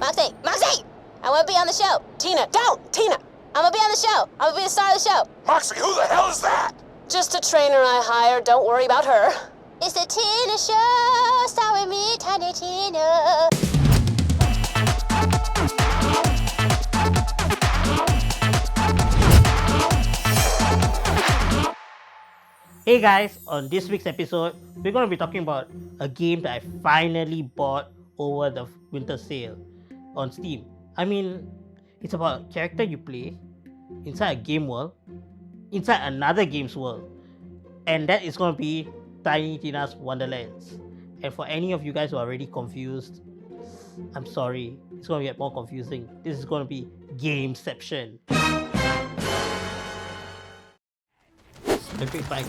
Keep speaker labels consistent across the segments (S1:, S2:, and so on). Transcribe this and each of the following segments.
S1: Moxie! Moxie! I want to be on the show.
S2: Tina, don't! Tina!
S1: I'm going to be on the show. I'm going to be the star of the show.
S3: Moxie, who the hell is that?
S2: Just a trainer I hired. Don't worry about her.
S1: It's the Tina Show. Star with me, Tiny Tina.
S4: Hey guys, on this week's episode, we're going to be talking about a game that I finally bought over the winter sale on Steam. I mean, it's about a character you play inside a game world, inside another game's world, and that is going to be Tiny Tina's Wonderlands. And for any of you guys who are already confused, I'm sorry, it's going to get more confusing. This is going to be Gameception. Epic bike.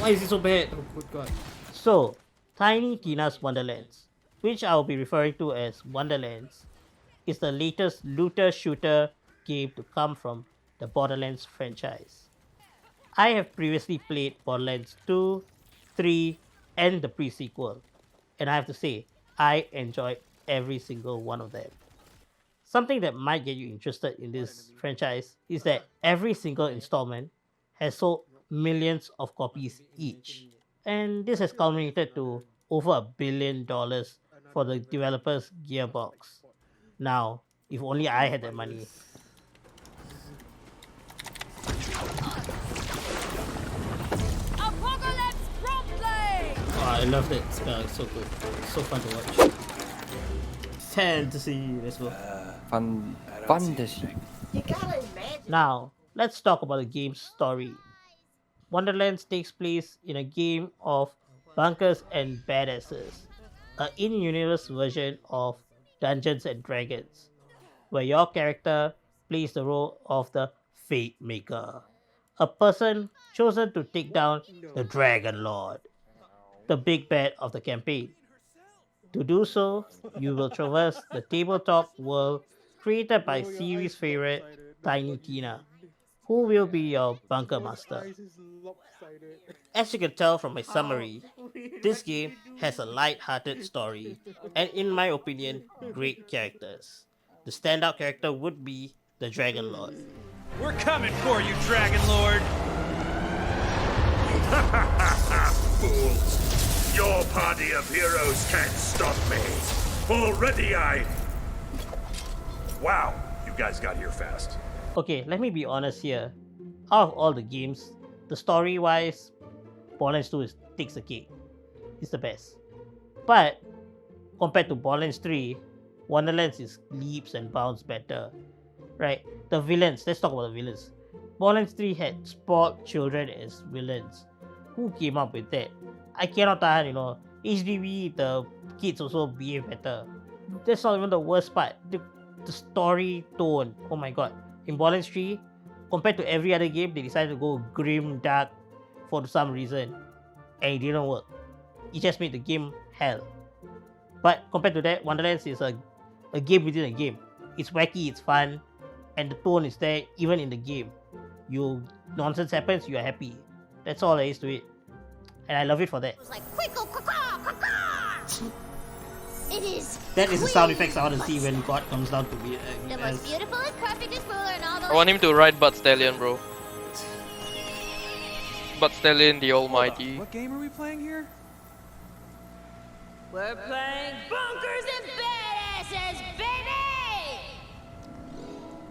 S4: Why is it so bad? Oh good god. So, Tiny Tina's Wonderlands, which I will be referring to as Wonderlands, is the latest looter shooter game to come from the Borderlands franchise. I have previously played Borderlands 2, 3, and the pre-sequel, and I have to say, I enjoyed every single one of them. Something that might get you interested in this franchise is that every single installment has sold millions of copies each, and this has culminated to over $1 billion for the developers Gearbox. Now, if only I had that money. Oh, I love that spell, it's so good. It's so fun to watch. Fantasy, let's go.
S5: Fantasy.
S4: Now, let's talk about the game's story. Wonderlands takes place in a game of bunkers and badasses, an in-universe version of Dungeons and Dragons, where your character plays the role of the Fate Maker, a person chosen to take down the Dragon Lord, the big bad of the campaign. To do so, you will traverse the tabletop world created by series favorite Tiny Tina, who will be your bunker master. As you can tell from my summary, this game has a light-hearted story and, in my opinion, great characters. The standout character would be the Dragon Lord.
S6: We're coming for you, Dragon Lord!
S3: Fools! Your party of heroes can't stop me. Already Wow, you guys got here fast.
S4: Okay, let me be honest here. Out of all the games, the story-wise, Borderlands 2 takes the cake. It's the best. But, compared to Borderlands 3, Wonderlands is leaps and bounds better. Right? The villains, let's talk about the villains. Borderlands 3 had spoiled children as villains. Who came up with that? I cannot tahan, HDB, the kids also behave better. That's not even the worst part. The story tone, oh my god. In Borderlands 3, compared to every other game, they decided to go grim, dark for some reason. And it didn't work. It just made the game hell. But compared to that, Wonderlands is a game within a game. It's wacky, it's fun, and the tone is there even in the game. Nonsense happens, you are happy. That's all there is to it. And I love it for that.
S1: It's like, it is.
S4: That is the sound effects I want to see when God comes down to be.
S1: The most beautiful is perfect as ruler and all the
S5: I want him to ride Butt Stallion, bro. Butt Stallion, the Almighty.
S6: What game are we playing here?
S1: We're playing bunkers and badasses, baby!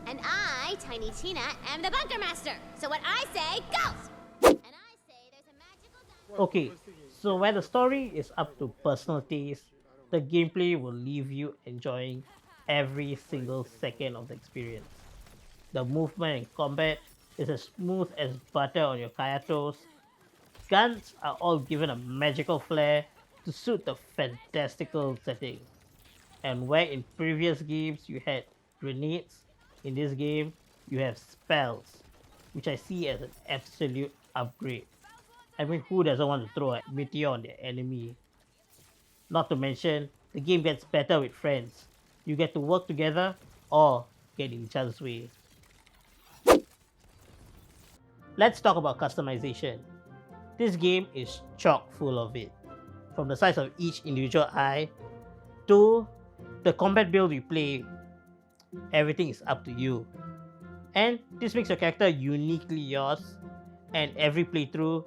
S1: And I, Tiny Tina, am the bunker master. So what I say goes! And I say there's a magical diamond.
S4: Okay, so where the story is up to personal taste, the gameplay will leave you enjoying every single second of the experience. The movement and combat is as smooth as butter on your kaya toast. Guns are all given a magical flair to suit the fantastical setting. And where in previous games you had grenades, in this game you have spells, which I see as an absolute upgrade. I mean, who doesn't want to throw a meteor on their enemy? Not to mention, the game gets better with friends. You get to work together or get in each other's way. Let's talk about customization. This game is chock full of it. From the size of each individual eye to the combat build you play everything is up to you. And this makes your character uniquely yours, and every playthrough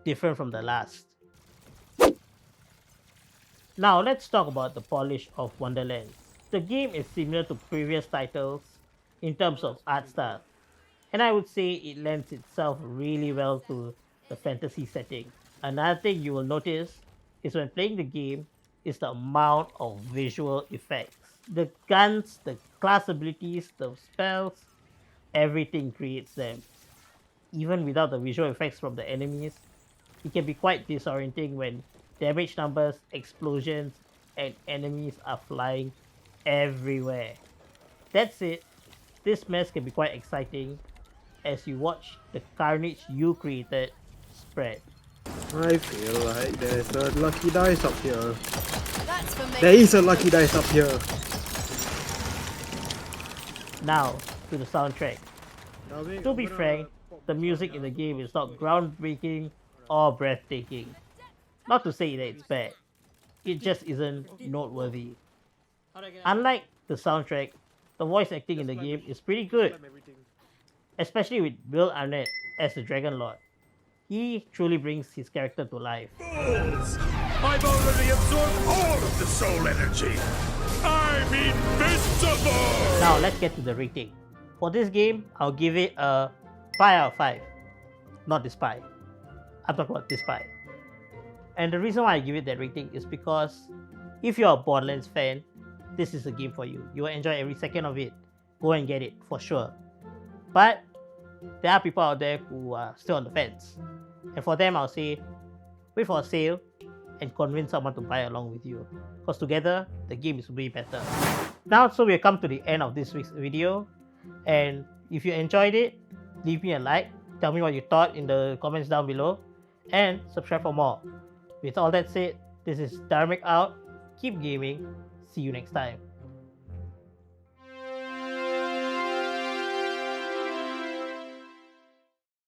S4: different from the last. Now let's talk about the polish of Wonderlands. The game is similar to previous titles in terms of art style, and I would say it lends itself really well to the fantasy setting. Another thing you will notice is when playing the game is the amount of visual effects. The guns, the class abilities, the spells, everything creates them. Even without the visual effects from the enemies, it can be quite disorienting when damage numbers, explosions, and enemies are flying everywhere. That's it. This mess can be quite exciting as you watch the carnage you created spread.
S7: I feel like there's a lucky dice up here.
S2: That's for me.
S7: There is a lucky dice up here.
S4: Now, to the soundtrack. To be frank, the music in the game is not groundbreaking or breathtaking. Not to say that it's bad, it just isn't noteworthy. Unlike the soundtrack, the voice acting in the game is pretty good, especially with Will Arnett as the Dragon Lord. He truly brings his character to life.
S3: Fools! I've already absorbed all of the soul energy! I'm invincible!
S4: Now let's get to the rating. For this game, I'll give it a 5 out of 5. Not this pie. I'm talking about this pie. And the reason why I give it that rating is because if you're a Borderlands fan, this is a game for you. You will enjoy every second of it. Go and get it for sure. But there are people out there who are still on the fence. And for them, I'll say, wait for a sale and convince someone to buy along with you. Because together, the game is way better. Now, so we've come to the end of this week's video. And if you enjoyed it, leave me a like. Tell me what you thought in the comments down below. And subscribe for more. With all that said, this is Dharmhik out. Keep gaming. See you next time.